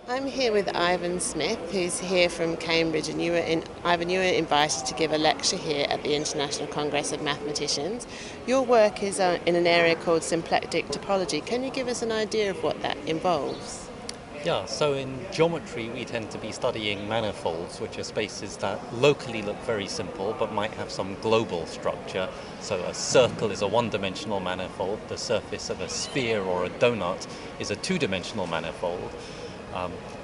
I'm here with Ivan Smith, who's here from Cambridge, and Ivan, you were invited to give a lecture here at the International Congress of Mathematicians. Your work is in an area called symplectic topology. Can you give us an idea of what that involves? Yeah, so in geometry we tend to be studying manifolds, which are spaces that locally look very simple but might have some global structure. So a circle is a one-dimensional manifold, the surface of a sphere or a donut is a two-dimensional manifold.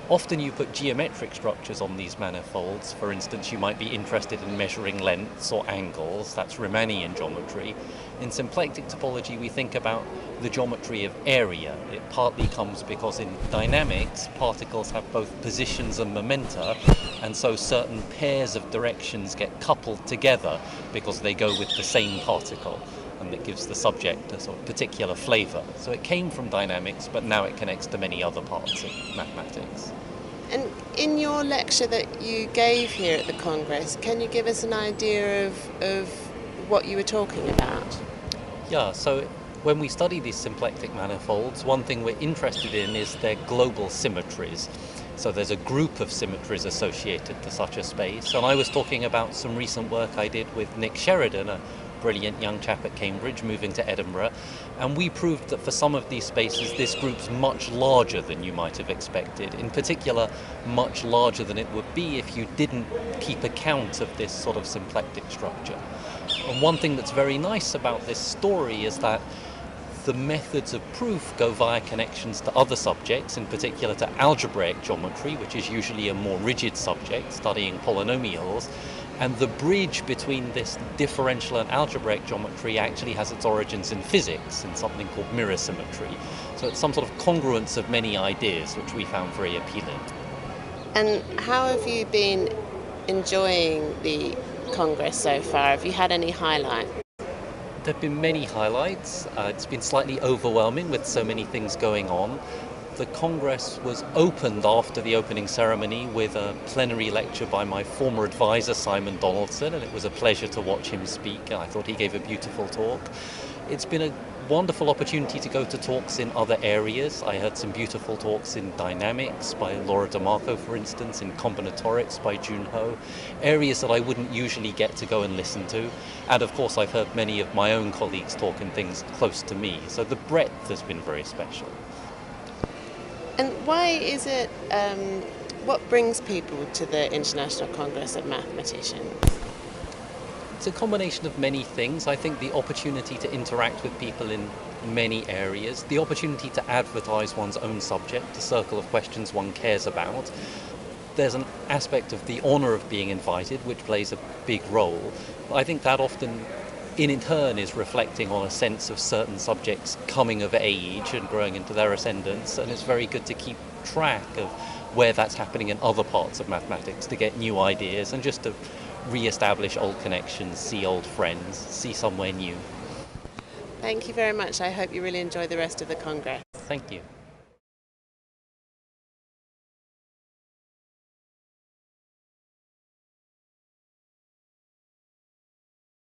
Often you put geometric structures on these manifolds. For instance, you might be interested in measuring lengths or angles. That's Riemannian geometry. In symplectic topology, we think about the geometry of area. It partly comes because in dynamics, particles have both positions and momenta, and so certain pairs of directions get coupled together because they go with the same particle. And that gives the subject a sort of particular flavour. So it came from dynamics, but now it connects to many other parts of mathematics. And in your lecture that you gave here at the Congress, can you give us an idea of what you were talking about? Yeah, so when we study these symplectic manifolds, one thing we're interested in is their global symmetries. So there's a group of symmetries associated to such a space, and I was talking about some recent work I did with Nick Sheridan, a brilliant young chap at Cambridge moving to Edinburgh, and we proved that for some of these spaces this group's much larger than you might have expected, in particular much larger than it would be if you didn't keep account of this sort of symplectic structure. And one thing that's very nice about this story is that the methods of proof go via connections to other subjects, in particular to algebraic geometry, which is usually a more rigid subject, studying polynomials. And the bridge between this differential and algebraic geometry actually has its origins in physics, in something called mirror symmetry. So it's some sort of congruence of many ideas, which we found very appealing. And how have you been enjoying the Congress so far? Have you had any highlights? There have been many highlights. It's been slightly overwhelming with so many things going on. The Congress was opened after the opening ceremony with a plenary lecture by my former advisor, Simon Donaldson, and it was a pleasure to watch him speak. I thought he gave a beautiful talk. It's been a wonderful opportunity to go to talks in other areas. I heard some beautiful talks in dynamics by Laura DeMarco, for instance, in combinatorics by Jun Ho, areas that I wouldn't usually get to go and listen to. And of course, I've heard many of my own colleagues talk in things close to me. So the breadth has been very special. And why is it, what brings people to the International Congress of Mathematicians? It's a combination of many things. I think the opportunity to interact with people in many areas, the opportunity to advertise one's own subject, the circle of questions one cares about. There's an aspect of the honour of being invited, which plays a big role. I think that often in turn is reflecting on a sense of certain subjects coming of age and growing into their ascendance, and it's very good to keep track of where that's happening in other parts of mathematics, to get new ideas and just to re-establish old connections, see old friends, see somewhere new. Thank you very much. I hope you really enjoy the rest of the Congress. Thank you.